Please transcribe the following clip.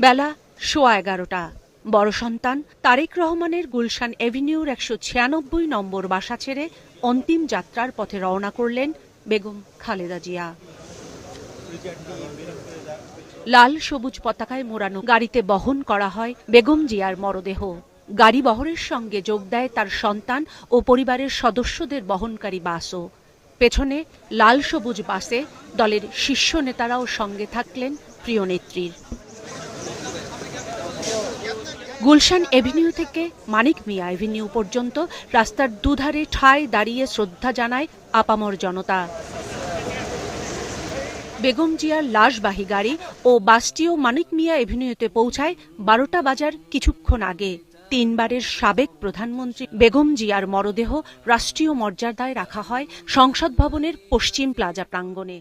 বেলা 11:15। বড় সন্তান তারেক রহমানের গুলশান এভিনিউর 196 নম্বর বাসা ছেড়ে অন্তিম যাত্রার পথে রওনা করলেন বেগম খালেদা জিয়া। লাল সবুজ পতাকায় মোড়ানো গাড়িতে বহন করা হয় বেগম জিয়ার মরদেহ। গাড়ি বহরের সঙ্গে যোগ দেয় তার সন্তান ও পরিবারের সদস্যদের বহনকারী বাসও। পেছনে লাল সবুজ বাসে দলের শীর্ষ নেতারাও সঙ্গে থাকলেন প্রিয় নেত্রীর। গুলশান এভিনিউ থেকে মানিক মিয়া এভিনিউ পর্যন্ত রাস্তার দুধারে ঠায় দাঁড়িয়ে শ্রদ্ধা জানায় আপামর জনতা। বেগম জিয়ার লাশবাহী গাড়ি ও বাসটিও মানিক মিয়া এভিনিউতে পৌঁছায় 12টা বাজার কিছুক্ষণ আগে। 3 বারের সাবেক প্রধানমন্ত্রী বেগম জিয়ার মরদেহ রাষ্ট্রীয় মর্যাদায় রাখা হয় সংসদ ভবনের পশ্চিম প্লাজা প্রাঙ্গণে।